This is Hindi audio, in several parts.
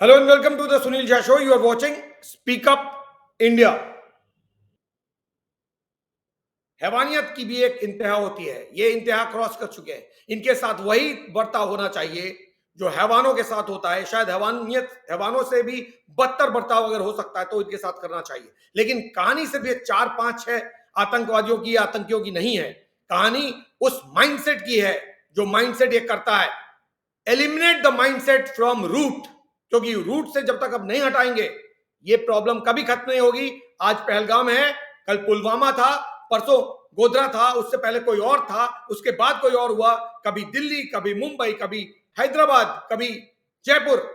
Hello and welcome to the Sunil Jha Show. You are watching Speak Up India. हैवानियत की भी एक इंतहा होती है, ये इंतहा क्रॉस कर चुके हैं। इनके साथ वही बर्ताव होना चाहिए जो हैवानों के साथ होता है। शायद हैवानों से भी बदतर बर्ताव अगर हो सकता है तो इनके साथ करना चाहिए। लेकिन कहानी सिर्फ ये 4 5 6 आतंकवादियों की, आतंकियों की नहीं है। कहानी उस माइंडसेट की है जो माइंडसेट ये करता है। Eliminate the mindset from root, क्योंकि रूट से जब तक अब नहीं हटाएंगे ये प्रॉब्लम कभी खत्म नहीं होगी। आज पहलगाम है, कल पुलवामा था, परसों गोधरा था, उससे पहले कोई और था, उसके बाद कोई और हुआ। कभी दिल्ली, कभी मुंबई, कभी हैदराबाद, कभी जयपुर।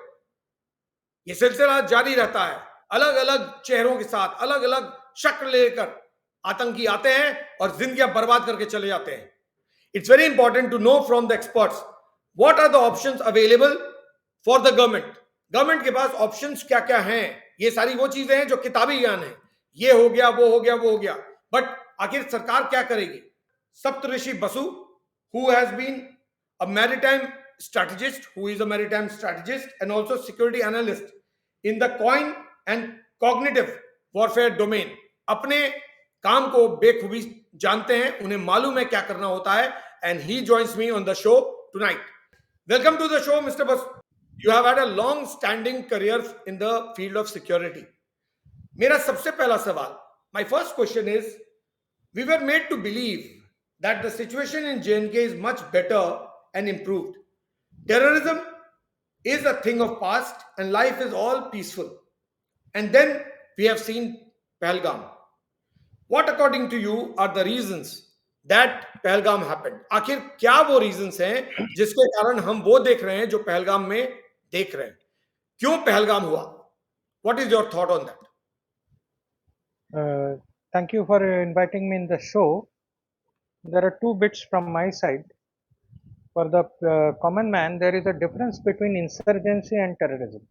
ये सिलसिला जारी रहता है। अलग अलग चेहरों के साथ, अलग अलग शक्ल लेकर आतंकी आते हैं और जिंदगियां बर्बाद करके चले जाते हैं। It's very important to know from the experts what are the options available for the government. Government के पास ऑप्शंस क्या क्या हैं। ये सारी वो चीजें हैं जो किताबी ज्ञान है। ये हो गया, वो हो गया, वो हो गया, बट आखिर सरकार क्या करेगी? सप्तऋषि Basu, who has been a maritime strategist, who is a maritime strategist and also security analyst in the coin and cognitive warfare domain, अपने काम को बेखूबी जानते हैं, उन्हें मालूम है क्या करना होता है। And he joins me on the show tonight. Welcome to the show mister Basu. You have had a long standing career in the field of security. मेरा सबसे पहला सवाल, my first question is, we were made to believe that the situation in JNK is much better and improved. Terrorism is a thing of past and life is all peaceful. And then we have seen Pahalgam. What according to you are the reasons that Pahalgam happened? आखिर क्या वो reasons हैं जिसके कारण हम वो देख रहे हैं जो पहलगाम में देख रहे हैं? क्यों पहलगाम हुआ? What is your thought on that? Uh, Thank you for inviting me in the show. There are two bits from my side. For the common man, there is a difference between insurgency and terrorism.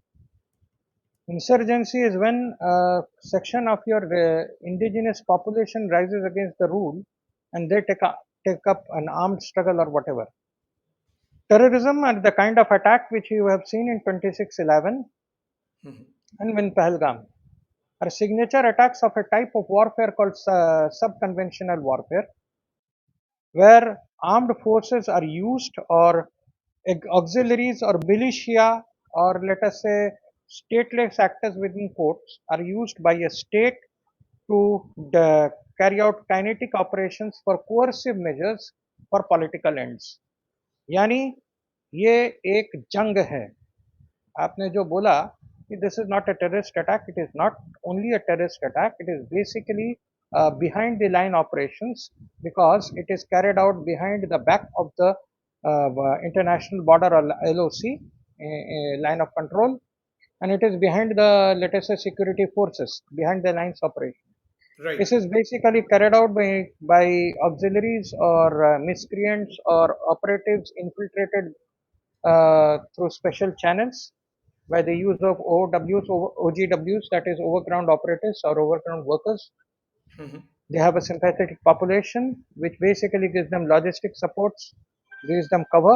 Insurgency is when a section of your indigenous population rises against the rule and they take up an armed struggle or whatever. Terrorism are the kind of attack which you have seen in 26/11 and in Pahalgam are signature attacks of a type of warfare called sub-conventional warfare, where armed forces are used or auxiliaries or militia or let us say stateless actors within courts are used by a state to carry out kinetic operations for coercive measures for political ends. यानी ये एक जंग है। आपने जो बोला कि this is not a terrorist attack, it is not only a terrorist attack, it is basically behind the line operations because it is carried out behind the back of the international border or LOC line of control, and it is behind the, let us say, security forces behind the lines operation. Right. This is basically carried out by auxiliaries or miscreants or operatives infiltrated through special channels by the use of OWs, OGWs, that is overground operatives or overground workers. They have a sympathetic population which basically gives them logistic supports, gives them cover,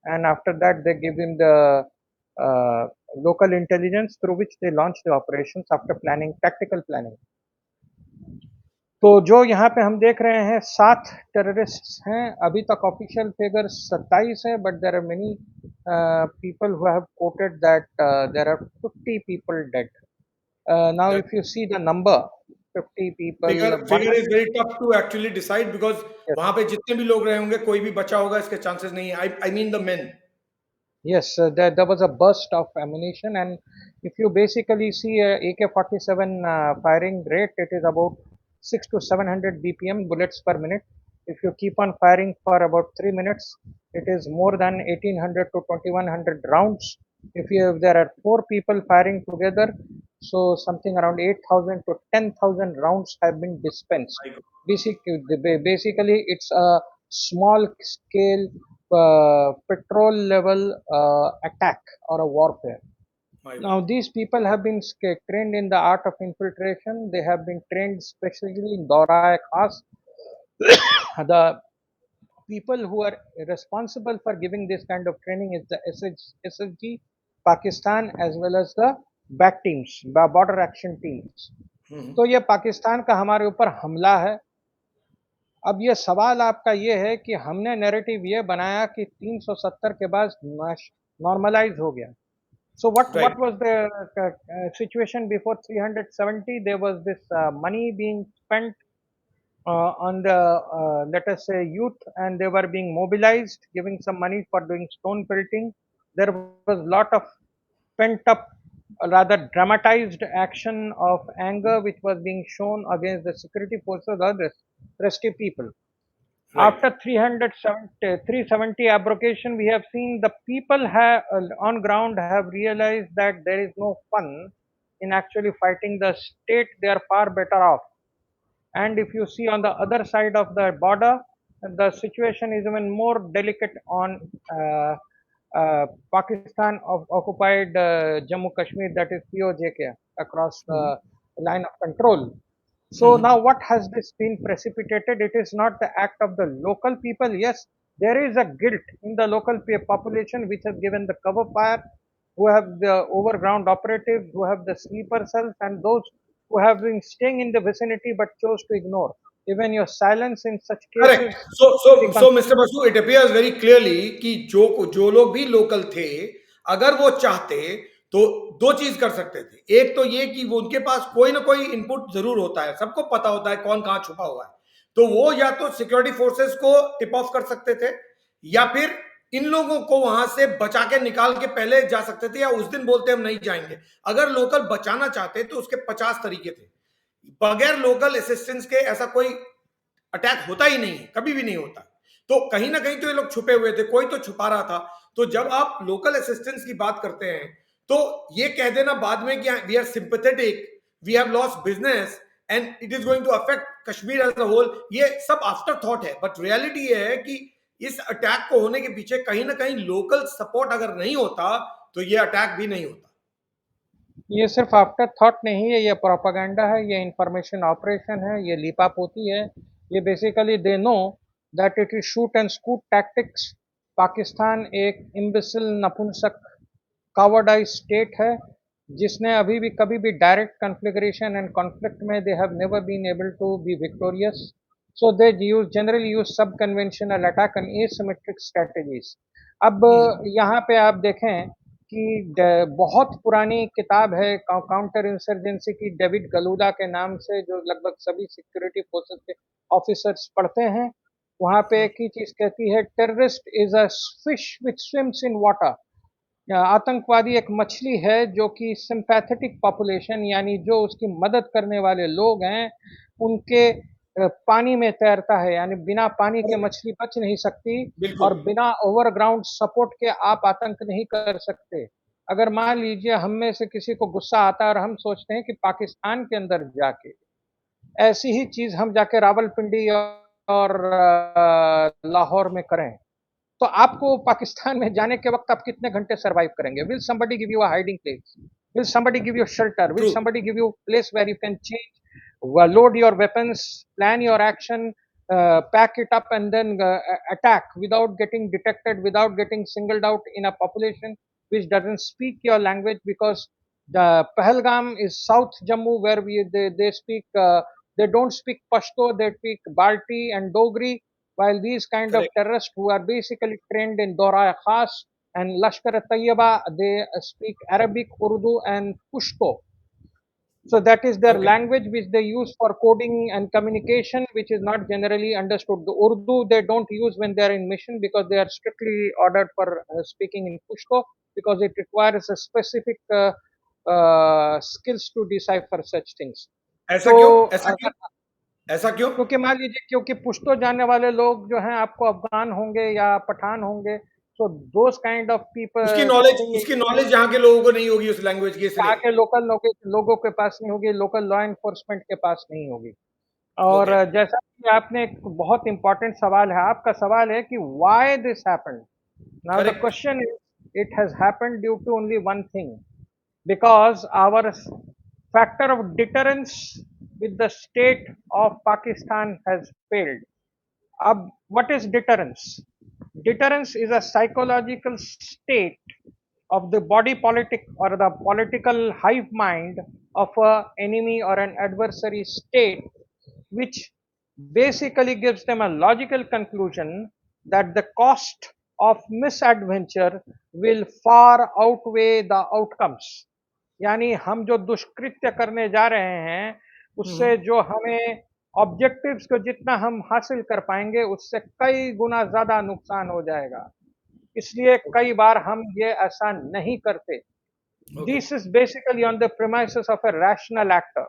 and after that they give them the local intelligence through which they launch the operations after planning, tactical planning. तो जो यहाँ पे हम देख रहे हैं 7 टेररिस्ट्स हैं। अभी तक ऑफिशियल फिगर 27 है, but there are many people who have quoted that there are 50 people dead. Now That if you see the number, 50 people, figure is very tough to actually decide because yes, वहां पे जितने भी लोग रहे होंगे कोई भी बचा होगा इसके चांसेस नहीं है। I mean the main. yes, there was a burst of ammunition, and if you basically see a AK-47 firing rate, it is about 6 to 700 BPM bullets per minute. If you keep on firing for about 3 minutes, it is more than 1800 to 2100 rounds. If there are 4 people firing together, so something around 8,000 to 10,000 rounds have been dispensed. Basically, it's a small scale petrol level attack or a warfare. Now, these people have been trained in the art of infiltration. They have been trained specifically in Dora Khas. The people who are responsible for giving this kind of training is the SSG, Pakistan as well as the BAT teams, border action teams. तो ये पाकिस्तान का हमारे ऊपर हमला है। अब ये सवाल आपका ये है कि हमने नैरेटिव ये बनाया कि 370 के बाद नॉर्मलाइज हो गया। So what right. what was the situation before 370? There was this money being spent on the let us say youth, and they were being mobilized, giving some money for doing stone pelting. There was lot of pent up, rather dramatized action of anger which was being shown against the security forces or the restive people. Right. After 370 abrogation, we have seen the people have on ground have realized that there is no fun in actually fighting the state. They are far better off. And if you see on the other side of the border, the situation is even more delicate on Pakistan of occupied Jammu Kashmir, that is POJK, across the line of control. So now what has this been precipitated? It is not the act of the local people. Yes, there is a guilt in the local population which has given the cover fire, who have the overground operatives, who have the sleeper cells, and those who have been staying in the vicinity but chose to ignore. Even your silence in such correct. cases. So mister Basu, it appears very clearly कि जो लोग भी लोकल थे, अगर वो चाहते तो दो चीज कर सकते थे। एक तो ये कि वो उनके पास कोई ना कोई इनपुट जरूर होता है, सबको पता होता है कौन कहां छुपा हुआ है, तो वो या तो सिक्योरिटी फोर्सेस को टिप ऑफ कर सकते थे, या फिर इन लोगों को वहां से बचा के निकाल के पहले जा सकते थे, या उस दिन बोलते हम नहीं जाएंगे। अगर लोकल बचाना चाहते तो उसके 50 तरीके थे। बगैर लोकल असिस्टेंस के ऐसा कोई अटैक होता ही नहीं है, कभी भी नहीं होता। तो कहीं ना कहीं तो ये लोग छुपे हुए थे, कोई तो छुपा रहा था। तो जब आप लोकल असिस्टेंस की बात करते हैं, तो ये कह देना बाद में कि we are sympathetic, we have lost business and it is going to affect Kashmir as a whole, ये सब आफ्टर थॉट है। बट रियलिटी ये है कि इस अटैक को होने के पीछे कहीं ना कहीं लोकल सपोर्ट अगर नहीं होता तो ये अटैक भी नहीं होता। ये सिर्फ आफ्टर थॉट नहीं है, ये प्रोपागेंडा है, ये इंफॉर्मेशन ऑपरेशन है, ये लीपाप होती है। ये basically they know that it is shoot and scoot tactics. Pakistan एक इम्बिसिल, नपुंसक, कावर्डाइज स्टेट है, जिसने अभी भी कभी भी डायरेक्ट कॉन्फ्लिगरेशन एंड कॉन्फ्लिक्ट में they have never been able to be victorious. So they use generally use sub conventional attack and asymmetric strategies. अब यहाँ पे आप देखें कि बहुत पुरानी किताब है काउंटर इंसर्जेंसी की, डेविड गलूदा के नाम से, जो लगभग सभी सिक्योरिटी फोर्सेस के ऑफिसर्स पढ़ते हैं। वहाँ पे एक ही चीज कहती है, terrorist is a fish which swims in water. आतंकवादी एक मछली है जो कि सिंपैथेटिक पॉपुलेशन, यानी जो उसकी मदद करने वाले लोग हैं, उनके पानी में तैरता है, यानी बिना पानी के मछली बच नहीं सकती, और बिल्कुल। बिना ओवरग्राउंड सपोर्ट के आप आतंक नहीं कर सकते। अगर मान लीजिए हम में से किसी को गुस्सा आता है और हम सोचते हैं कि पाकिस्तान के अंदर जाके ऐसी ही चीज हम जाके रावलपिंडी और लाहौर में करें, तो आपको पाकिस्तान में जाने के वक्त आप कितने घंटे सरवाइव करेंगे? Will somebody give you a hiding place? Will somebody give you shelter? Will true. Somebody give you place where you can change, load your weapons, plan your action, pack it up, and then attack without getting detected, without getting singled out in a population which doesn't speak your language? Because the Pahalgam is South Jammu, where they speak, they don't speak Pashto, they speak Balti and Dogri, while these kind of correct. terrorists who are basically trained in Dora Khas and Lashkar Tayyiba, they speak Arabic, Urdu, and Pushto. So that is their okay. language which they use for coding and communication, which is not generally understood. The Urdu they don't use when they are in mission, because they are strictly ordered for speaking in Pushto, because it requires a specific skills to decipher such things. ऐसा तो क्यों? ऐसा क्यों? अगर, ऐसा क्यों? क्योंकि मान लीजिए, क्योंकि पुश्तो जानने वाले लोग जो हैं आपको अफगान होंगे या पठान होंगे, so those kind of उसकी people नॉलेज speaking उसकी नॉलेज यहाँ के लोगों को नहीं होगी उस लैंग्वेज की, यहाँ इसलिए। के लोकल लोगों के पास नहीं होगी, लोकल लॉ एनफोर्समेंट के पास नहीं होगी। और ओके। जैसा कि आपने एक बहुत इंपॉर्टेंट सवाल है, आपका सवाल है कि why this happened. Now the correct. Question is, it has happened due to only one thing, because our factor of deterrence with the state of Pakistan has failed. What is deterrence? Deterrence is a psychological state of the body politic or the political hive mind of a enemy or an adversary state, which basically gives them a logical conclusion that the cost of misadventure will far outweigh the outcomes. यानी हम जो दुष्कृत्य करने जा रहे हैं उससे जो हमें ऑब्जेक्टिव्स को जितना हम हासिल कर पाएंगे उससे कई गुना ज्यादा नुकसान हो जाएगा, इसलिए कई बार हम ये ऐसा नहीं करते. This is basically on the premises of a rational actor.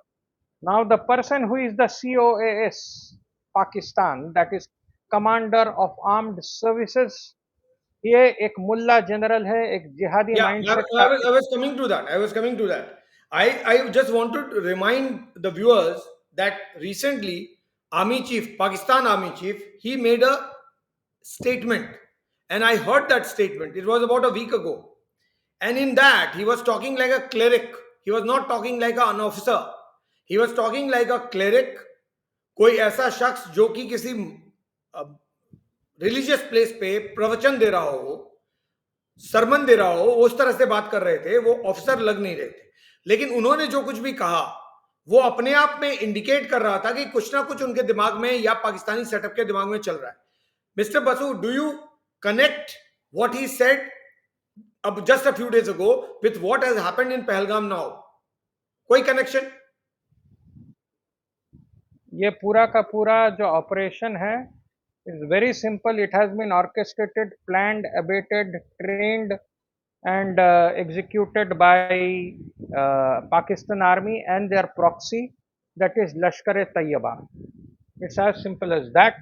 Now, the person who is the COAS Pakistan, that is Commander of Armed Services, ये एक मुल्ला जनरल है, एक जिहादी Yeah, माइंडसेट I का. was, I was coming to that. I was coming to that. I just wanted to remind the viewers that recently, Army Chief, Pakistan Army Chief, he made a statement. And I heard that statement. It was about a week ago. And in that, he was talking like a cleric. He was not talking like an officer. He was talking like a cleric. कोई ऐसा शख्स जो कि किसी रिलीजियस प्लेस पे प्रवचन दे रहा हो, सरमन दे रहा हो, उस तरह से बात कर रहे थे. वो ऑफिसर लग नहीं रहे थे, लेकिन उन्होंने जो कुछ भी कहा वो अपने आप में इंडिकेट कर रहा था कि कुछ ना कुछ उनके दिमाग में या पाकिस्तानी सेटअप के दिमाग में चल रहा है. Mister Basu, do you connect what he said about just a few days ago with what has happened in Pahalgam now? कोई कनेक्शन? ये पूरा का पूरा जो ऑपरेशन है is very simple. It has been orchestrated, planned, abated, trained, and executed by Pakistan Army and their proxy, that is Lashkar-e-Taiba. It's as simple as that.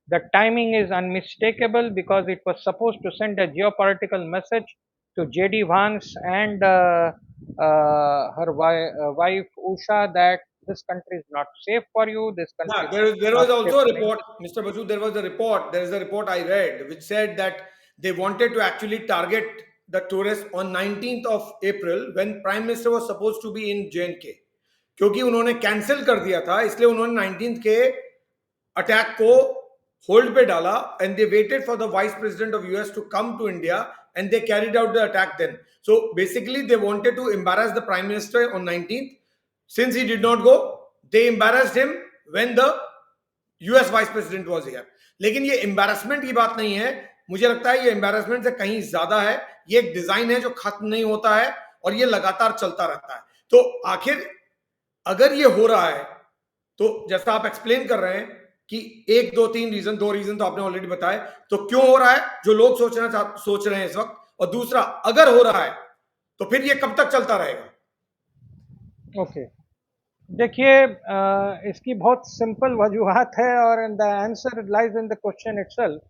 The timing is unmistakable because it was supposed to send a geopolitical message to J.D. Vance and her wife Usha that this country is not safe for you. This country Yeah, there is was not also safe a for you. report, Mr. Basu. There was a report. There is a report I read which said that they wanted to actually target the tourists on 19th of April when Prime Minister was supposed to be in J&K. क्योंकि उन्होंने कैंसिल कर दिया था, इसलिए उन्होंने 19th के अटैक को होल्ड पे डाला and they waited for the Vice President of US to come to India and they carried out the attack then. So basically they wanted to embarrass the Prime Minister on 19th. Since he did not go, they embarrassed him when the US Vice President was here. लेकिन ये embarrassment की बात नहीं है, मुझे लगता है ये embarrassment से कहीं ज्यादा है. ये एक डिजाइन है जो खत्म नहीं होता है और ये लगातार चलता रहता है. तो आखिर अगर ये हो रहा है तो जैसा आप एक्सप्लेन कर रहे हैं कि एक दो तीन रीजन, दो रीजन तो आपने ऑलरेडी बताए, तो क्यों हो रहा है जो लोग सोच रहे हैं इस वक्त, और दूसरा अगर हो रहा है तो फिर ये कब तक चलता रहेगा? ओके, देखिए इसकी बहुत सिंपल वजूहात है और the answer lies in the question itself.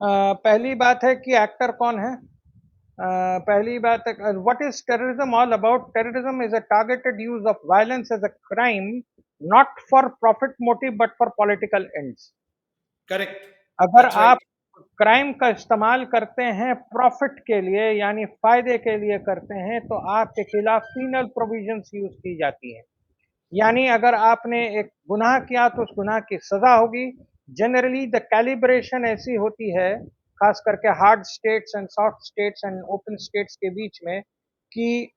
पहली बात है कि एक्टर कौन है. पहली बात है, what is terrorism all about? Terrorism is a targeted use of violence as a crime, not for profit motive but for political ends. Correct. अगर आप क्राइम का इस्तेमाल करते हैं प्रॉफिट के लिए यानी फायदे के लिए करते हैं तो आपके खिलाफ पीनल प्रोविजंस यूज की जाती हैं. यानी अगर आपने एक गुनाह किया तो उस गुनाह की सजा होगी. जनरली द कैलिब्रेशन ऐसी होती है, खास करके hard states and soft states and open states के बीच में, कि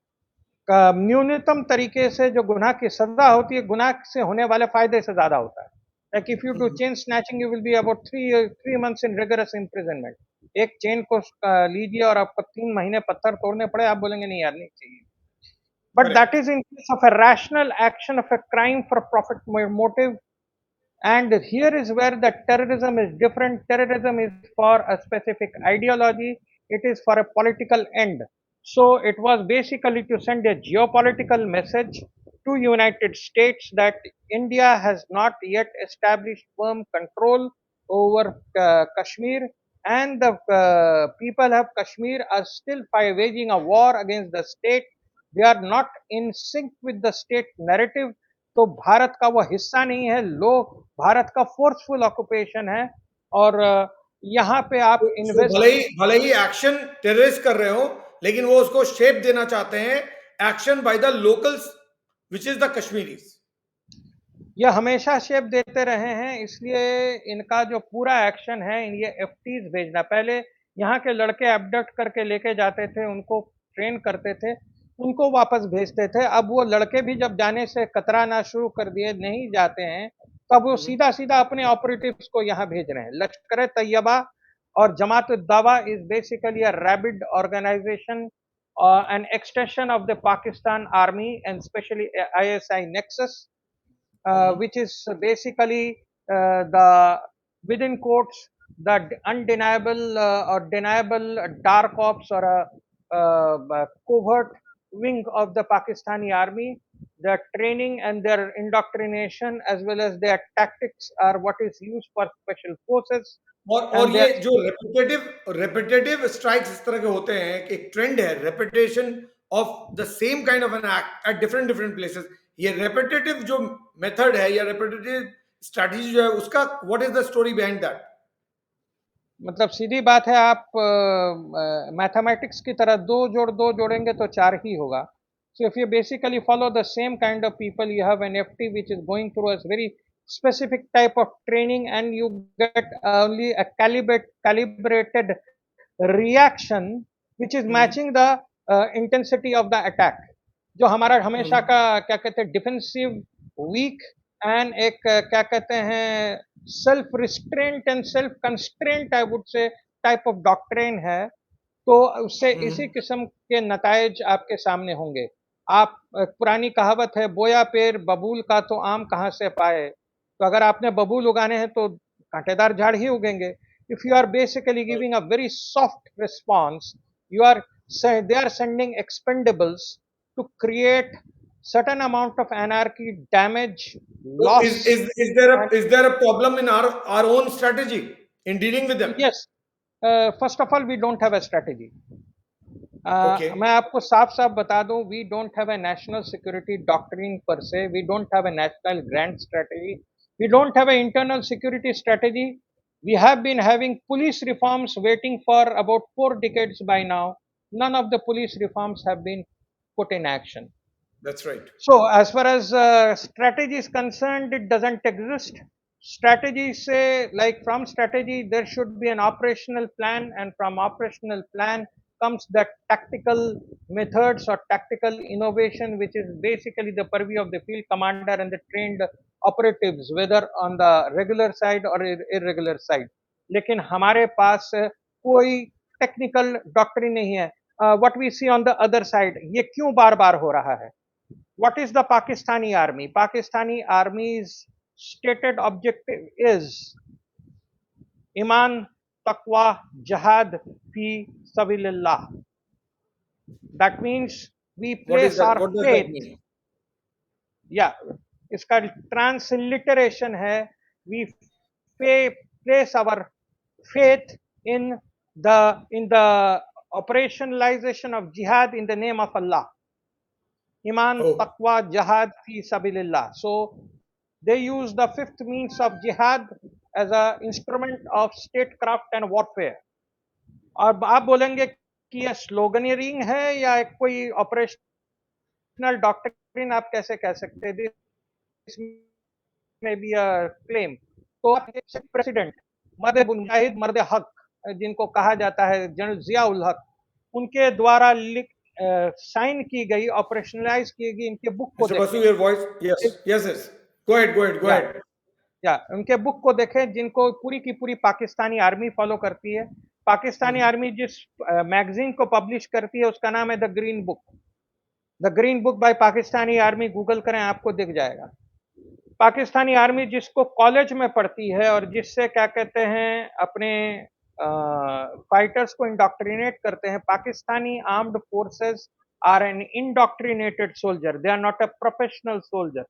न्यूनतम तरीके से जो गुनाह की सजा होती है गुनाह से होने वाले फायदे से ज्यादा होता है. Like if you do chain snatching you will be about 3 months in rigorous imprisonment. एक चेन को लीजिए और आपको 3 महीने पत्थर तोड़ने पड़े, आप बोलेंगे नहीं यार नहीं चाहिए. But Correct. that is in case of a rational action of a crime for profit motive. And here is where the terrorism is different. Terrorism is for a specific ideology. It is for a political end. So it was basically to send a geopolitical message to United States that India has not yet established firm control over Kashmir, and the people of Kashmir are still waging a war against the state. They are not in sync with the state narrative. तो भारत का वो हिस्सा नहीं है, लोग भारत का फोर्सफुल ऑक्यूपेशन है. और यहाँ पे आप इन्वेस्ट भले ही एक्शन टेररिस्ट कर रहे हो, लेकिन वो उसको शेप देना चाहते हैं action by the locals which is the Kashmiris. ये हमेशा शेप देते रहे हैं, इसलिए इनका जो पूरा एक्शन है ये एफटीज भेजना. पहले यहाँ के लड़के एबडक्ट करके लेके जाते थे, उनको ट्रेन करते थे उनको वापस भेजते थे। अब वो लड़के भी जब जाने से कतराना शुरू कर दिए, नहीं जाते हैं, तब वो सीधा सीधा अपने ऑपरेटिव्स को यहाँ भेज रहे हैं। लश्कर तैयबा और जमात उद दावा is basically a rabid organization, an extension of the Pakistan Army and especially ISI Nexus, which is basically the within quotes the undeniable or deniable dark ops or a covert wing of the Pakistani army. Their training and their indoctrination as well as their tactics are what is used for special forces, और and their ये जो रेपिटेटिव रेपिटेटिव स्ट्राइक्स इस तरह के होते हैं कि एक ट्रेंड है repetition of the same kind of an act at different different places. ये रेपिटेटिव जो मेथड है या रेपिटेटिव स्ट्रेटजी जो है उसका what is the story behind that? मतलब सीधी बात है, आप मैथमेटिक्स की तरह दो जोड़ दो जोड़ेंगे तो चार ही होगा। So if you basically follow the same kind of people, you have an FT which is going through a very specific type of training and you get only a calibrated reaction which is matching the intensity of the attack, जो हमारा हमेशा का क्या कहते हैं डिफेंसिव वीक एंड एक क्या कहते हैं self restraint and self constraint I would say type of doctrine है। तो उससे इसी किस्म के नतायज आपके सामने होंगे। आप पुरानी कहावत है, बोया पेड़ बबूल का तो आम कहाँ से पाए। तो अगर आपने बबूल उगाने हैं तो कांटेदार झाड़ ही उगेंगे। If you are basically giving a very soft response, you are they are sending expendables to create certain amount of anarchy, damage, So loss. And is there a problem in our own strategy in dealing with them? yes, first of all, we don't have a strategy. मैं Okay. आपको साफ साफ बता दूं, we don't have a national security doctrine per se, we don't have a national grand strategy, we don't have an internal security strategy. We have been having police reforms waiting for about 4 decades by now. None of the police reforms have been put in action. That's right. So, as far as strategy is concerned, it doesn't exist. Strategy say, like from strategy, there should be an operational plan, and from operational plan comes the tactical methods or tactical innovation, which is basically the purview of the field commander and the trained operatives, whether on the regular side or irregular side. लेकिन हमारे पास कोई टेक्निकल डॉक्ट्रिन नहीं है। What we see on the other side, ये क्यों बार बार हो रहा है? What is the Pakistani army? Pakistani army's stated objective is Iman, Taqwa, Jihad, fi Sabilillah. That means we What is place that? our What does that faith. mean? Yeah, इसका transliteration है we place our faith in the operationalization of jihad in the name of Allah. Iman, Oh, Taqwa, Jihad, fi Sabilillah. So they use the fifth means of jihad as a instrument of statecraft and warfare. और आप बोलेंगे कि यह स्लोगनियरिंग है या एक कोई ऑपरेशनल डॉक्ट्रिन आप कैसे कह सकते हैं? दिस में बी अ क्लेम। तो प्रेसिडेंट मर्द मुजाहिद मर्द हक जिनको कहा जाता है जनरल जिया उल हक, उनके द्वारा साइन की गई ऑपरेशनलाइज की गई इनके बुक को Mr. देखें। Basu, your voice. Yes, yes, yes. Go ahead, go ahead, go या ahead. या उनके बुक को देखें जिनको पूरी की पूरी पाकिस्तानी आर्मी फॉलो करती है। पाकिस्तानी आर्मी जिस मैगजीन को पब्लिश करती है उसका नाम है the green book. The green book by Pakistani army, Google करें आपको दिख जाएगा। पाकिस्तानी आर्मी जिसको कॉलेज में पढ़ती है और जिससे क्या कहते हैं अपने फाइटर्स को इंडोक्ट्रिनेट करते हैं। Pakistani armed forces are an indoctrinated soldier, they are not a professional soldier.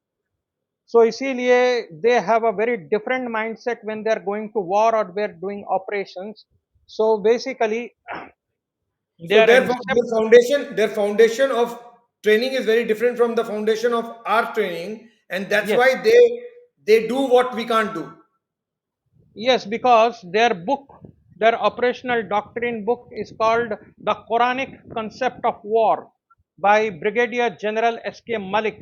So इसीलिए they have a very different mindset when they are going to war और they are doing operations. So basically they So are their foundation of training is very different from the foundation of our training, and that's yes. why they do what we can't do. Yes, because their book, their operational doctrine book is called The Quranic Concept of War by Brigadier General S.K. Malik.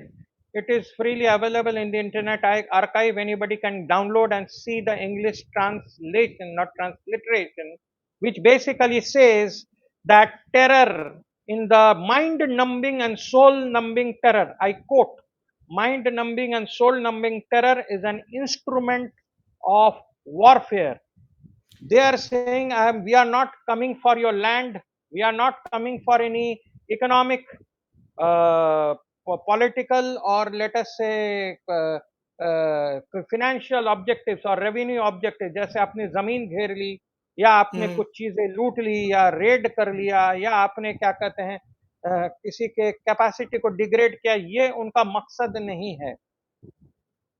It is freely available in the Internet Archive. Anybody can download and see the English translation, not transliteration, which basically says that terror in the mind-numbing and soul-numbing terror. I quote, mind-numbing and soul-numbing terror is an instrument of warfare. They are saying, we are not coming for your land, we are not coming for any economic, political, or let us say financial objectives or revenue objectives. जैसे आपने जमीन घेर ली, या आपने कुछ चीजें लूट ली, या रेड कर लिया, या आपने क्या कहते हैं किसी के कैपेसिटी को डिग्रेड किया, ये उनका मकसद नहीं है.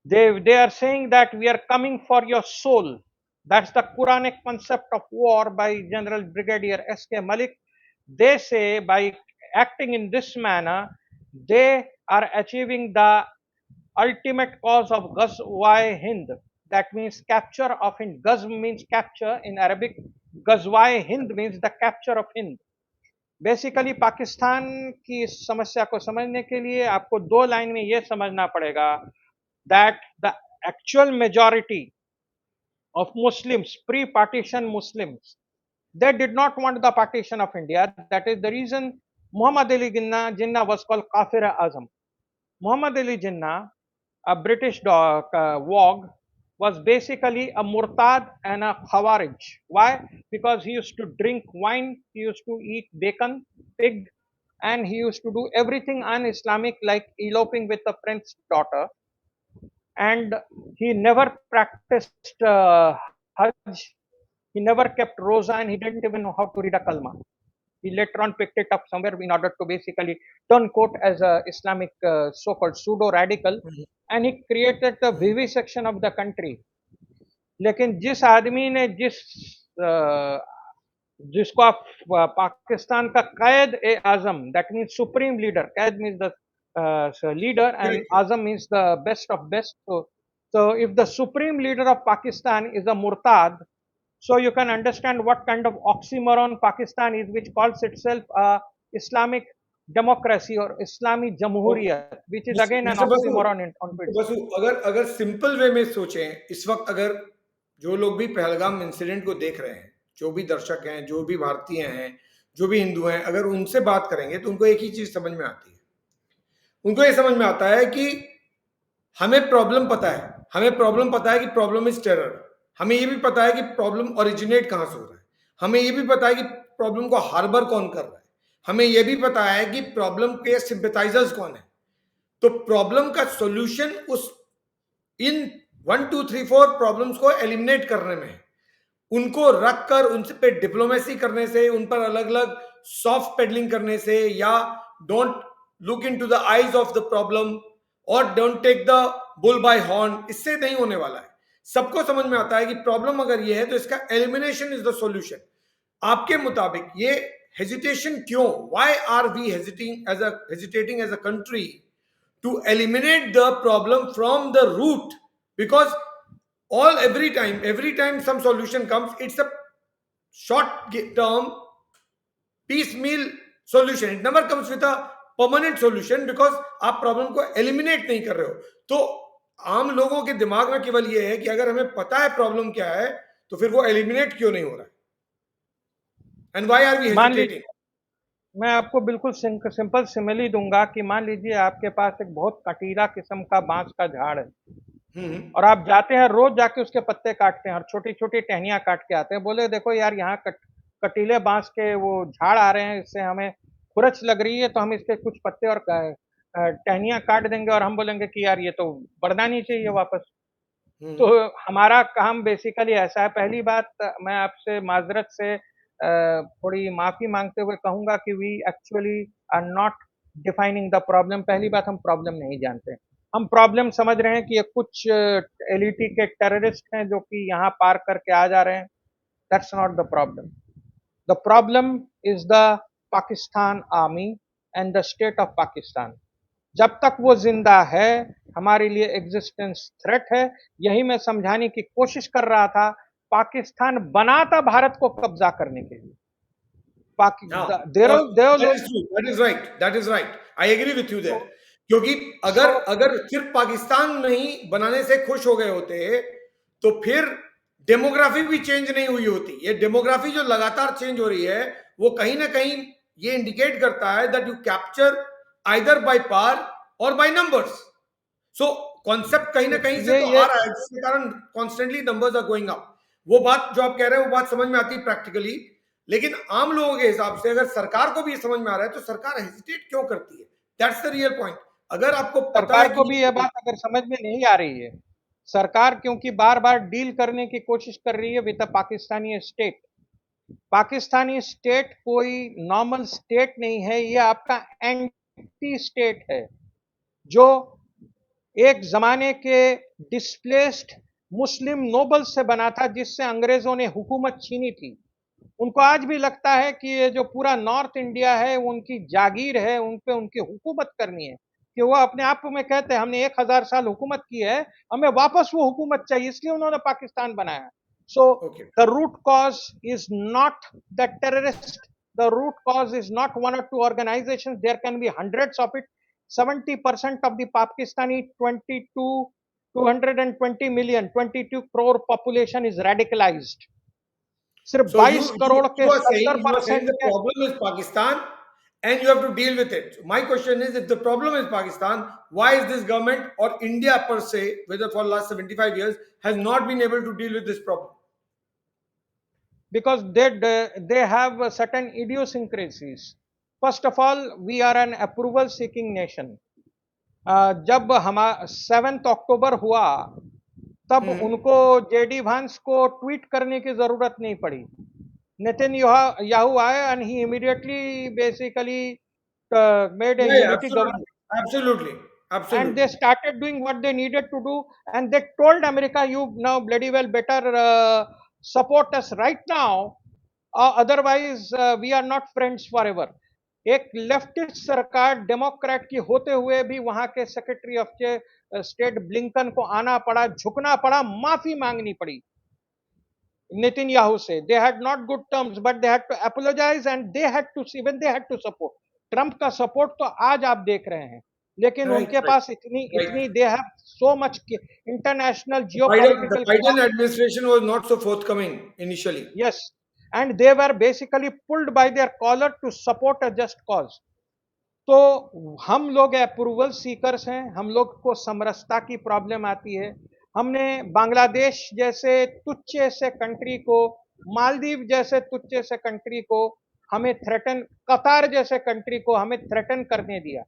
They are saying that we are coming for your soul. That's the Quranic concept of war by General Brigadier S.K. Malik. They say by acting in this manner, they are achieving the ultimate cause of Ghazwa Hind. That means capture of Hind. Ghazw means capture in Arabic. Ghazwa Hind means the capture of Hind. Basically Pakistan की इस समस्या को समझने के लिए आपको दो लाइन में यह समझना पड़ेगा that the actual majority of Muslims, pre-partition Muslims, they did not want the partition of India. That is the reason Muhammad Ali Jinnah was called Kafir-e-Azam. Muhammad Ali Jinnah, a British wog, was basically a murtad and a khawarij. Why? Because he used to drink wine, he used to eat bacon, pig, and he used to do everything un-Islamic like eloping with a prince's daughter. And he never practiced Hajj, he never kept Rosa, and he didn't even know how to read a Kalma. He later on picked it up somewhere in order to basically turn court as a Islamic so-called pseudo-radical, and he created the vivisection of the country. लेकिन जिस आदमी ने जिसको आप पाकिस्तान का कैद ए आजम, that means supreme leader, कैद means the leader and Azam means the best of best. So if the supreme leader of Pakistan is a murtad, so you can understand what kind of oxymoron Pakistan is, which calls itself a Islamic democracy or Islamic Jamhuriyat, which is again an oxymoron on Basu अगर सिंपल वे में सोचें, इस वक्त अगर जो लोग भी पहलगाम इंसिडेंट को देख रहे हैं, जो भी दर्शक हैं, जो भी भारतीय हैं, जो भी हिंदू हैं, अगर उनसे बात करेंगे तो उनको एक ही चीज समझ में आती है. उनको ये समझ में आता है कि हमें प्रॉब्लम पता है, हमें प्रॉब्लम पता है कि प्रॉब्लम इज टेरर. हमें ये भी पता है कि प्रॉब्लम ओरिजिनेट कहां से हो रहा है. हमें ये भी पता है कि प्रॉब्लम को हार्बर कौन कर रहा है. हमें ये भी पता है कि प्रॉब्लम के सिंपैथाइजर्स कौन है. तो प्रॉब्लम का सॉल्यूशन उस इन 1 2 3 4 प्रॉब्लम्स को एलिमिनेट करने में, उनको रखकर उनसे पे डिप्लोमेसी करने से, उन पर अलग अलग सॉफ्ट पेडलिंग करने से, या don't look into the eyes of the problem और don't take the bull by horn, इससे नहीं होने वाला है. सबको समझ में आता है कि प्रॉब्लम अगर ये है तो इसका एलिमिनेशन इज द सॉल्यूशन. आपके मुताबिक ये हेजिटेशन क्यों? Why are we hesitating as a country to eliminate the problem from the root? Because every time some solution comes, it's a short term piecemeal solution. It never comes with a permanent solution because आप प्रॉब्लम को एलिमिनेट नहीं कर रहे हो. तो आम लोगों के दिमाग में केवल ये है कि अगर हमें पता है प्रॉब्लम क्या है तो फिर वो एलिमिनेट क्यों नहीं हो रहा है. And why are we hesitating? मैं आपको बिल्कुल सिंपल सिमिली दूंगा कि मान लीजिए आपके पास एक बहुत कटीला किस्म का बांस का झाड़ है और आप जाते हैं, रोज जाके उसके पत्ते काटते हैं और छोटी छोटी टहनियां काट के आते हैं. बोले देखो यार, यहाँ कटीले बांस के वो झाड़ आ रहे हैं, इससे हमें खुरच लग रही है, तो हम इसके कुछ पत्ते और टहनियां काट देंगे और हम बोलेंगे कि यार ये तो बढ़ना नहीं चाहिए वापस. तो हमारा काम बेसिकली ऐसा है. पहली बात, मैं आपसे माजरत से थोड़ी माफी मांगते हुए कहूंगा कि we actually are not defining the problem. पहली बात, हम प्रॉब्लम नहीं जानते. हम प्रॉब्लम समझ रहे हैं कि ये कुछ एलईटी के टेररिस्ट हैं जो कि यहाँ पार करके आ जा रहे हैं. That's not the problem. The problem is the Pakistan army and the state of Pakistan. जब तक वो जिंदा है हमारे लिए एग्जिस्टेंस थ्रेट है. यही मैं समझाने की कोशिश कर रहा था. पाकिस्तान बना था भारत को कब्जा करने के लिए. That is right. I agree with you there. क्योंकि अगर सिर्फ पाकिस्तान नहीं बनाने से खुश हो गए होते तो फिर डेमोग्राफी भी चेंज नहीं हुई होती. ये डेमोग्राफी जो लगातार चेंज हो रही है वो कहीं ना कहीं ये इंडिकेट करता है that you capture either by par or by numbers. So concept कहीं ना कहीं से तो ये आ रहा है, जिसके कारण constantly numbers are going up. वो बात जो आप कह रहे हैं वो बात समझ में आती है प्रैक्टिकली, लेकिन आम लोगों के हिसाब से अगर सरकार को भी समझ में आ रहा है तो सरकार हेजिटेट क्यों करती है? That's the real point. अगर आपको पता है सरकार को कि भी यह बात अगर समझ में नहीं आ रही है, सरकार क्योंकि बार बार डील करने की कोशिश कर रही है with the Pakistani state. Pakistani state कोई नॉर्मल स्टेट नहीं है, ये आपका एंटी स्टेट है, जो एक जमाने के डिस्प्लेस्ड मुस्लिम नोबल से बना था, जिससे अंग्रेजों ने हुकूमत छीनी थी. उनको आज भी लगता है कि ये जो पूरा नॉर्थ इंडिया है उनकी जागीर है, उन पे उनकी हुकूमत करनी है, कि वो अपने आप में कहते हैं हमने 1000 साल हुकूमत की है, हमें वापस वो हुकूमत चाहिए, इसलिए उन्होंने पाकिस्तान बनाया. So okay. The root cause is not the terrorist, the root cause is not one or two organizations, there can be hundreds of it. 70% of the Pakistani 220 million 22 crore population is radicalized. सिर्फ So 22 करोड़ के you are saying 70% the के. problem is Pakistan and you have to deal with it. So my question is, if the problem is Pakistan, why is this government or India per se, whether for the last 75 years, has not been able to deal with this problem? Because they have certain idiosyncrasies. First of all, we are an approval seeking nation. जब हम 7 अक्टूबर हुआ, तब उनको जेडी वांस को ट्वीट करने की जरूरत नहीं पड़ी. नितिन याहू आए and he immediately basically made a Yeah, unity absolutely, government, absolutely, and they absolutely. started doing what they needed to do, and they told America, you now bloody well better support us right now, otherwise we are not friends forever. एक लेफ्टिस्ट सरकार डेमोक्रेट की होते हुए भी वहां के सेक्रेटरी ऑफ स्टेट ब्लिंकन को आना पड़ा, झुकना पड़ा, माफी मांगनी पड़ी नितिन याहू से. They had not good terms, but they had to apologise and they had to even they had to support. Trump का सपोर्ट तो आज आप देख रहे हैं, लेकिन Right, उनके right, पास इतनी right. इतनी they have so much international The geopolitical. Biden administration was not so forthcoming initially. Yes, and they were basically pulled by their collar to support a just cause. तो हम लोग अप्रूवल सीकर्स हैं, हम लोग को समरसता की प्रॉब्लम आती है. हमने बांग्लादेश जैसे तुच्छ से कंट्री को, मालदीव जैसे तुच्छ से कंट्री को हमें थ्रेटन, कतार जैसे कंट्री को हमें थ्रेटन करने दिया.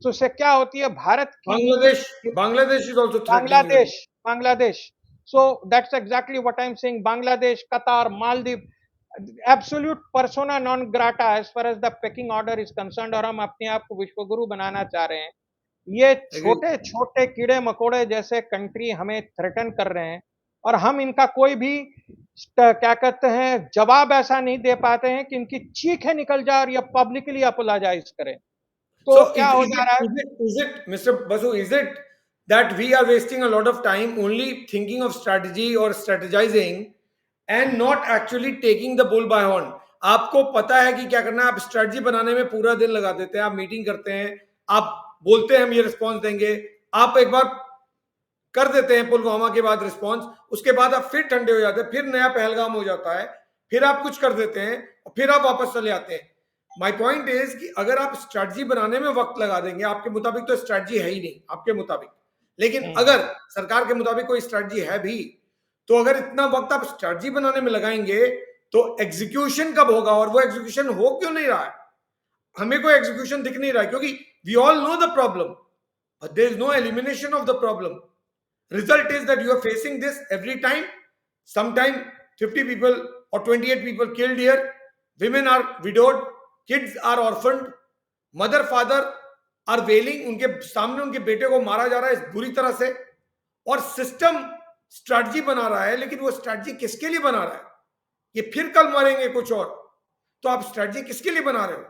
तो उससे क्या होती है भारत की. Bangladesh is also threatening you. Bangladesh. So that's exactly what I'm saying. Bangladesh, Qatar, Maldives, absolute persona non grata as far as the pecking order is concerned. और हम अपने आप को विश्वगुरु बनाना चाह रहे हैं. ये छोटे छोटे कीड़े मकोड़े जैसे कंट्री हमें थ्रेटन कर रहे हैं, और हम इनका कोई भी क्या कहते हैं जवाब ऐसा नहीं दे पाते हैं कि इनकी चीखें निकल जाए और ये पब्लिकली अपोलोजाइज करें. तो So क्या हो जा रहा है? is it, Mr. Basu, is it that we are wasting a lot of time only thinking of strategy or strategizing and not actually taking the bull by horn? आपको पता है कि क्या करना है, आप स्ट्रेटजी बनाने में पूरा दिन लगा देते हैं, आप मीटिंग करते हैं, आप बोलते हैं हम ये रिस्पॉन्स देंगे, आप एक बार कर देते हैं पुलवामा के बाद रिस्पॉन्स, उसके बाद आप फिर ठंडे हो जाते हैं, फिर नया पहलगाम हो जाता है, फिर आप कुछ कर देते हैं और फिर आप वापस चले आते हैं. माय पॉइंट इज कि अगर आप स्ट्रेटजी बनाने में वक्त लगा देंगे, आपके मुताबिक तो स्ट्रेटजी है ही नहीं आपके मुताबिक, लेकिन अगर सरकार के मुताबिक कोई स्ट्रेटजी है भी, तो अगर इतना वक्त आप स्ट्रेटजी बनाने में लगाएंगे तो एग्जीक्यूशन कब होगा? और वो एग्जीक्यूशन हो क्यों नहीं रहा है? हमें कोई एग्जीक्यूशन दिख नहीं रहा है, क्योंकि we all know the problem, but there is no elimination of the problem. Result is that you are facing this every time. Sometime 50 people or 28 people killed here, women are widowed, kids are orphaned, mother father are wailing, उनके सामने उनके बेटे को मारा जा रहा है इस बुरी तरह से, और सिस्टम स्ट्रैटेजी बना रहा है, लेकिन वो स्ट्रैटेजी किसके लिए बना रहा है? ये फिर कल मरेंगे कुछ और, तो आप स्ट्रैटेजी किसके लिए बना रहे हो?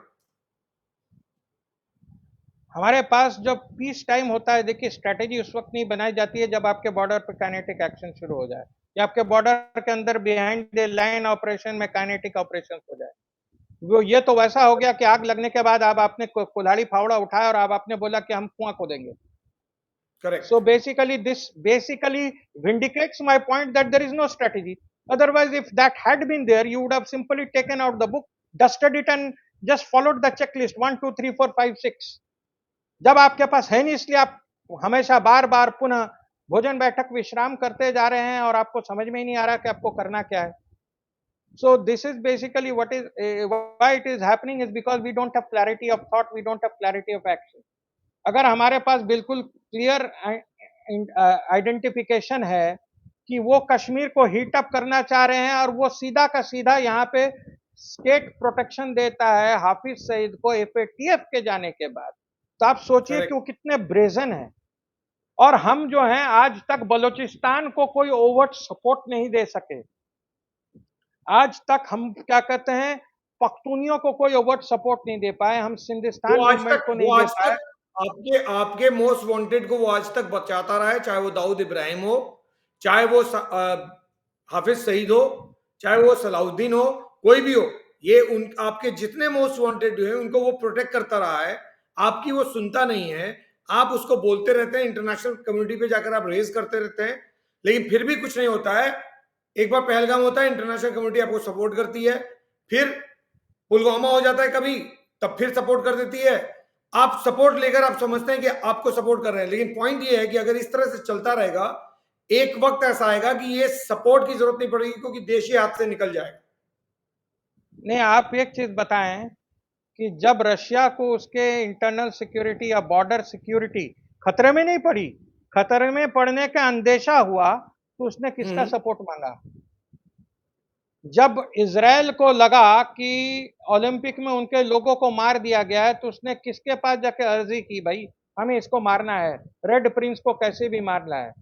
हमारे पास जब पीस टाइम होता है, देखिए स्ट्रैटेजी उस वक्त नहीं बनाई जाती है जब आपके बॉर्डर पर काइनेटिक एक्शन शुरू हो जाए, या आपके बॉर्डर के अंदर बिहाइंड द लाइन ऑपरेशन में काइनेटिक ऑपरेशन हो जाए. वो ये तो वैसा हो गया कि आग लगने के बाद अब आपने कुल्हाड़ी फावड़ा उठाया और अब आपने बोला कि हम कुआं खोदेंगे. Correct. So basically this basically vindicates my point that there is no strategy. Otherwise, if that had been there, you would have simply taken out the book, dusted it, and just followed the checklist 1 2 3 4 5 6. जब आपके पास है नहीं, इसलिए आप हमेशा बार बार पुनः भोजन बैठक विश्राम करते जा रहे हैं और आपको समझ में ही नहीं आ रहा कि आपको करना क्या है. So this is basically what is why it is happening is because we don't have clarity of thought, we don't have clarity of action. अगर हमारे पास बिल्कुल क्लियर आइडेंटिफिकेशन है कि वो कश्मीर को हीट अप करना चाह रहे हैं और वो सीधा का सीधा यहाँ पे स्टेट प्रोटेक्शन देता है हाफिज सईद को एफएटीएफ के जाने के बाद, तो आप सोचिए कि वो कितने ब्रेजन है. और हम जो हैं आज तक बलूचिस्तान को कोई ओवर्ट सपोर्ट नहीं दे सके. आज तक हम क्या कहते हैं, पख्तूनियों को कोई ओवर्ट सपोर्ट नहीं दे पाए, हम सिंधिस्तान मूवमेंट को नहीं दे पाए. आपके आपके मोस्ट वांटेड को वो आज तक बचाता रहा है, चाहे वो दाऊद इब्राहिम हो, चाहे वो हाफिज सईद हो, चाहे वो सलाउद्दीन हो, कोई भी हो. ये उन आपके जितने मोस्ट वांटेड हैं उनको वो प्रोटेक्ट करता रहा है. आपकी वो सुनता नहीं है. आप उसको बोलते रहते हैं, इंटरनेशनल कम्युनिटी पे जाकर आप रेज करते रहते हैं, लेकिन फिर भी कुछ नहीं होता है. एक बार पहलगाम होता है, इंटरनेशनल कम्युनिटी आपको सपोर्ट करती है. फिर पुलवामा हो जाता है कभी, तब फिर सपोर्ट कर देती है. आप सपोर्ट लेकर आप समझते हैं कि आपको सपोर्ट कर रहे हैं, लेकिन पॉइंट ये है कि अगर इस तरह से चलता रहेगा, एक वक्त ऐसा आएगा कि ये सपोर्ट की जरूरत नहीं पड़ेगी, क्योंकि देश ही हाथ से निकल जाएगा. नहीं, आप एक चीज बताएं कि जब रशिया को उसके इंटरनल सिक्योरिटी या बॉर्डर सिक्योरिटी खतरे में नहीं पड़ी, खतरे में पड़ने का अंदेशा हुआ, तो उसने किसका सपोर्ट मांगा? जब इजराइल को लगा कि ओलंपिक में उनके लोगों को मार दिया गया है, तो उसने किसके पास जाके अर्जी की, भाई हमें इसको मारना है, रेड प्रिंस को कैसे भी मारना है?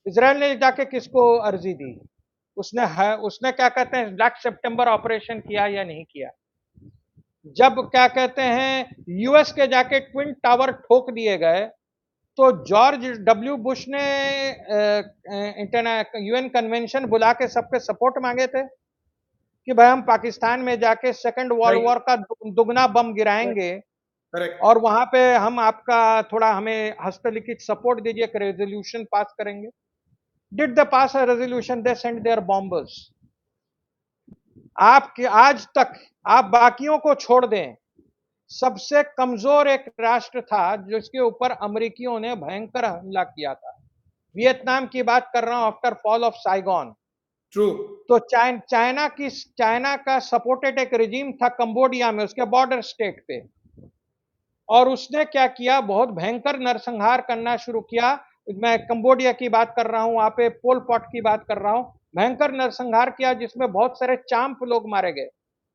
इजराइल ने जाके किसको अर्जी दी? उसने क्या कहते हैं, ब्लैक सितंबर ऑपरेशन किया या नहीं किया? जब क्या कहते हैं यूएस के जाके ट्विन टावर ठोक दिए गए, तो जॉर्ज डब्ल्यू बुश ने यूएन कन्वेंशन बुला के सबके सपोर्ट मांगे थे कि भाई हम पाकिस्तान में जाके सेकंड वर्ल्ड वॉर का दुगना बम गिराएंगे और वहां पे हम आपका थोड़ा हमें हस्तलिखित सपोर्ट दीजिए, एक रेजोल्यूशन पास करेंगे. Did they pass a resolution? They sent their bombers. आपके आज तक आप बाकियों को छोड़ दें, सबसे कमजोर एक राष्ट्र था जिसके ऊपर अमेरिकियों ने भयंकर हमला किया था. वियतनाम की बात कर रहा हूं, after fall of Saigon. True. तो चाइना का सपोर्टेड एक रिजीम था कंबोडिया में, उसके बॉर्डर स्टेट पे, और उसने क्या किया, बहुत भयंकर नरसंहार करना शुरू किया. मैं कंबोडिया की बात कर रहा हूं, वहां पे पोल पॉट की बात कर रहा हूं. भयंकर नरसंहार किया जिसमें बहुत सारे चांप लोग मारे गए.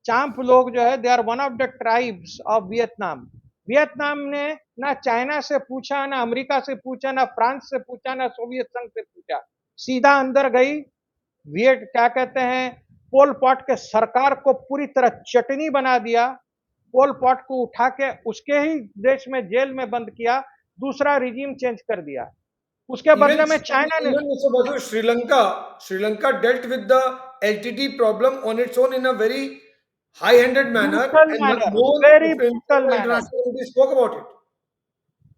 चांप लोग जो है, they are one of the tribes of Vietnam. Vietnam ने ना चाइना से पूछा, ना अमेरिका से पूछा, ना फ्रांस से पूछा, ना सोवियत संघ से पूछा, सीधा अंदर गई. क्या कहते हैं, पोल पॉट के सरकार को पूरी तरह चटनी बना दिया. पोल पॉट को उठा के उसके ही देश में जेल में बंद किया, दूसरा रिजीम चेंज कर दिया. उसके बदले में चाइना ने Sri Lanka dealt with the LTT problem on its own in a very high-handed manner, and very no international community spoke about it.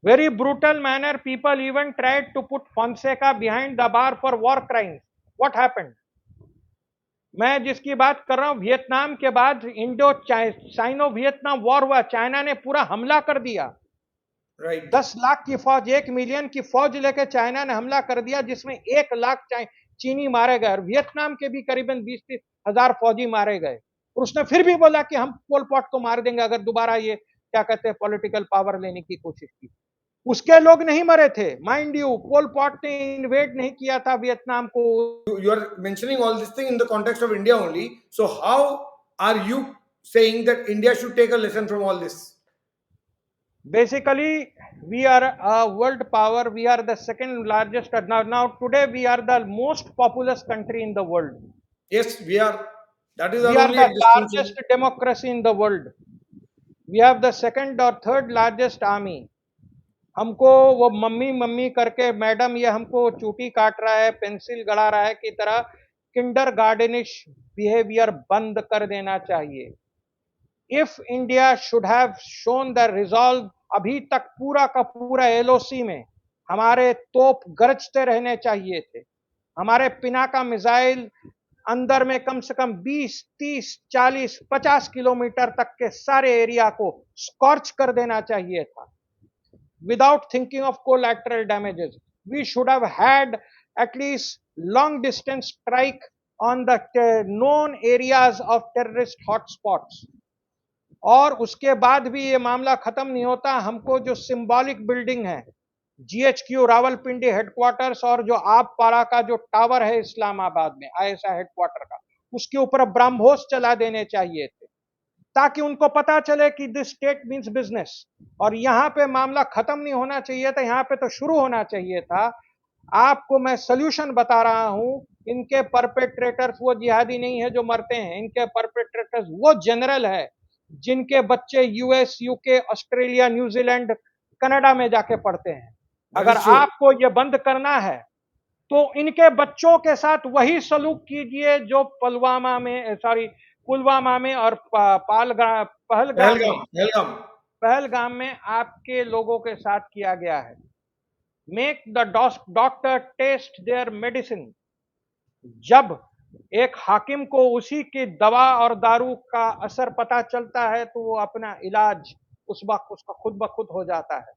Very brutal manner. People even tried to put Fonseca behind the bar for war crimes. What happened? मैं जिसकी बात कर रहा हूं, वियतनाम के बाद इंडो साइनो वियतनाम वॉर हुआ, चाइना ने पूरा हमला कर दिया. 10 लाख की फौज, 1 मिलियन की फौज लेकर चाइना ने हमला कर दिया, जिसमें 1 लाख चीनी मारे गए और वियतनाम के भी करीबन 20-30 हजार फौजी मारे गए. और उसने फिर भी बोला कि हम पोल पॉट को मार देंगे अगर दोबारा ये क्या कहते हैं पॉलिटिकल पावर लेने की कोशिश की. उसके लोग नहीं मरे थे, माइंड यू. पोल पॉट ने इन्वेड नहीं किया था वियतनाम को. You are mentioning all this thing in the context of India only. So how are you saying that India should take a lesson from all this? Basically, we are a world power. We are the second largest. Now today we are the most populous country in the world. Yes, we are. That is we our are only the largest democracy in the world. We have the second or third largest army. हमको वो मम्मी मम्मी करके मैडम ये हमको चूटी काट रहा है, पेंसिल गड़ा रहा है की तरह किंडर गार्डनिश बिहेवियर बंद कर देना चाहिए. If India should have shown the resolve, अभी तक पूरा का पूरा एलओसी में हमारे तोप गरजते रहने चाहिए थे, हमारे पिनाका मिसाइल अंदर में कम से कम 20, 30, 40, 50 किलोमीटर तक के सारे एरिया को स्कॉर्च कर देना चाहिए था. Without thinking of collateral damages, we should have had at least long distance strike on the known areas of terrorist hotspots. और उसके बाद भी ये मामला खत्म नहीं होता. हमको जो सिंबॉलिक बिल्डिंग है, GHQ रावलपिंडी हेडक्वार्टर्स, और जो आपपारा का जो टावर है इस्लामाबाद में ISI हेडक्वार्टर का, उसके ऊपर ब्रह्मोस चला देने चाहिए थे, ताकि उनको पता चले कि दिस स्टेट मीन्स बिजनेस. और यहाँ पे मामला खत्म नहीं होना चाहिए था, यहाँ पे तो शुरू होना चाहिए था. आपको मैं सोल्यूशन बता रहा हूं. इनके परपेट्रेटर्स वो जिहादी नहीं है जो मरते हैं. इनके परपेट्रेटर्स वो जनरल है जिनके बच्चे US, UK, Australia, New Zealand, Canada में जाके पढ़ते हैं. अगर आपको ये बंद करना है तो इनके बच्चों के साथ वही सलूक कीजिए जो पुलवामा में और पहलगाम में आपके लोगों के साथ किया गया है. Make the doctor test their medicine. जब एक हाकिम को उसी की दवा और दारू का असर पता चलता है तो वो अपना इलाज उस वक्त उसका खुद ब खुद हो जाता है.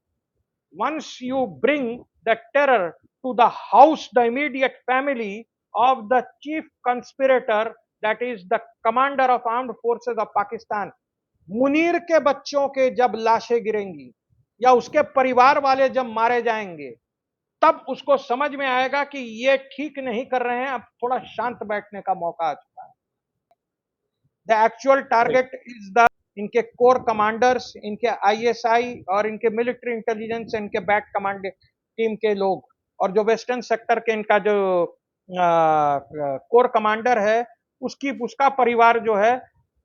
Once you bring the terror to the house, the immediate family of the chief conspirator, that is the commander of armed forces of Pakistan, Munir के बच्चों के जब लाशें गिरेंगी या उसके परिवार वाले जब मारे जाएंगे, तब उसको समझ में आएगा कि ये ठीक नहीं कर रहे हैं, अब थोड़ा शांत बैठने का मौका आ चुका है. The actual target is the इनके कोर कमांडर्स, इनके ISI और इनके मिलिट्री इंटेलिजेंस, इनके बैक कमांड टीम के लोग, और जो वेस्टर्न सेक्टर के इनका जो कोर कमांडर है उसका परिवार जो है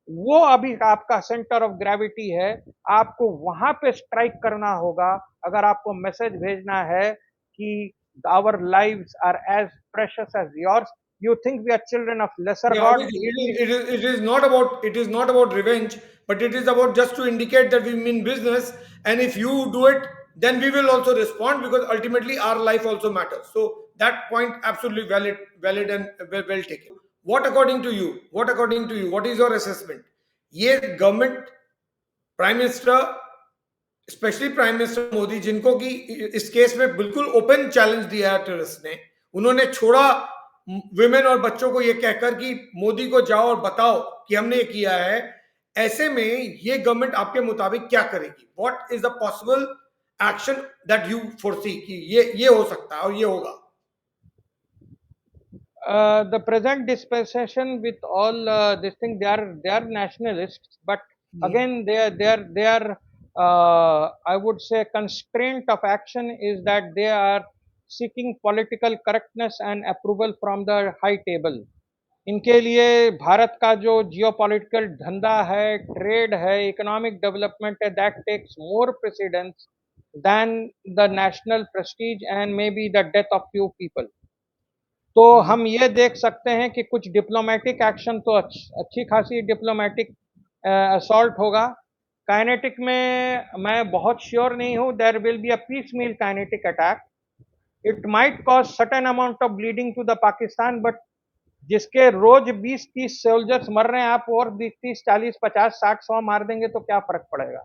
वो अभी आपका सेंटर ऑफ ग्रेविटी है. आपको वहां पे स्ट्राइक करना होगा अगर आपको मैसेज भेजना है कि our lives are as precious as yours. You think we are children of lesser God? It is not about revenge, but it is about just to indicate that we mean business. And if you do it, then we will also respond, because ultimately our life also matters. So that point absolutely valid and well taken. What according to you? What is your assessment? ये government, prime minister, specially prime minister Modi, जिनको कि इस केस में बिल्कुल ओपन चैलेंज दिया है टेररिस्ट ने, उन्होंने छोड़ा विमेन और बच्चों को ये कहकर कि मोदी को जाओ और बताओ कि हमने ये किया है. ऐसे में ये गवर्नमेंट आपके मुताबिक क्या करेगी? What is the possible action that you foresee कि ये हो सकता है और ये होगा? The present dispensation with all this thing, they are nationalists, but again they are I would say constraint of action is that they are seeking political correctness and approval from the high table. इनके लिए भारत का जो जियोपॉलिटिकल धंधा है, ट्रेड है, इकोनॉमिक डेवलपमेंट है, that takes more precedence than the national prestige and maybe the death of few people. तो हम ये देख सकते हैं कि कुछ डिप्लोमेटिक एक्शन तो अच्छी खासी डिप्लोमेटिक असॉल्ट होगा. काइनेटिक में मैं बहुत श्योर नहीं हूं. There will be a piecemeal kinetic attack. It might cause certain amount of bleeding to the Pakistan, but जिसके रोज 20-30 सोल्जर्स मर रहे हैं, आप और 30, 40, 50, 60, 100 मार देंगे तो क्या फर्क पड़ेगा?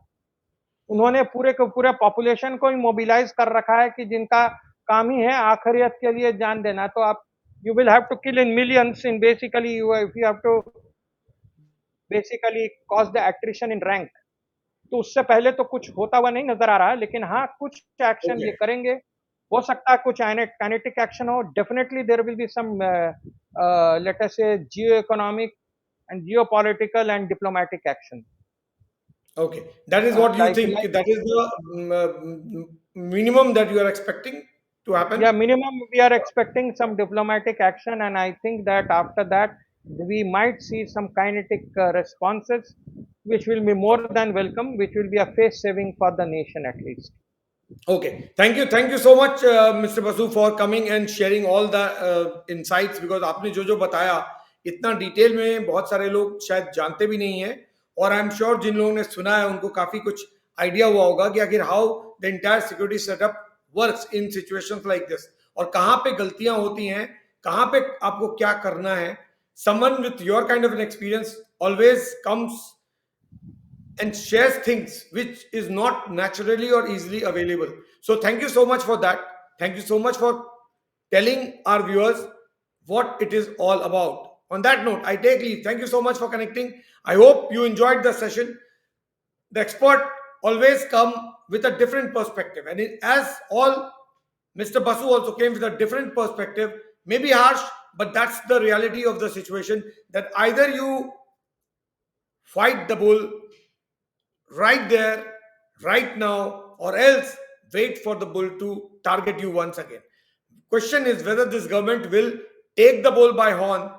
उन्होंने पूरे के पूरे पॉपुलेशन को ही मोबिलाइज कर रखा है कि जिनका काम ही है आखिरियत के लिए जान देना. तो आप you will have to kill in millions in basically if you have to basically cause the attrition in rank. तो उससे पहले तो कुछ होता हुआ नहीं नजर आ रहा है, लेकिन हाँ कुछ एक्शन ये करेंगे. हो सकता है कुछ काइनेटिक एक्शन हो. Definitely there will be some let us say geo economic and geopolitical and diplomatic action. Okay, that is what you think, that is the minimum that you are expecting to happen? Yeah, minimum we are expecting some diplomatic action, and I think that after that we might see some kinetic responses, which will be more than welcome, which will be a face saving for the nation at least. Okay, thank you so much Mr. Basu for coming and sharing all the insights, because आपने जो बताया इतना डिटेल में बहुत सारे लोग शायद जानते भी नहीं है, और आई एम श्योर जिन लोगों ने सुना है उनको काफी कुछ आइडिया हुआ होगा कि आखिर how the entire security setup works in situations like this, और कहाँ पे गलतियां होती हैं, कहाँ पे आपको क्या करना है. someone with your kind of an experience always comes and shares things which is not naturally or easily available. So thank you so much for that. Thank you so much for telling our viewers what it is all about. On that note, I take leave. Thank you so much for connecting. I hope you enjoyed the session. The expert always come with a different perspective, and as all, Mr. Basu also came with a different perspective, maybe harsh, but that's the reality of the situation, that either you fight the bull right there, right now, or else wait for the bull to target you once again. Question is whether this government will take the bull by horn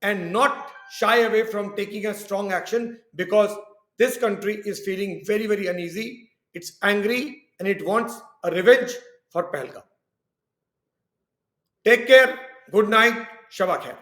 and not shy away from taking a strong action, because this country is feeling very, very uneasy. It's angry and it wants a revenge for Pahalgam. Take care. Good night. Shabba khair.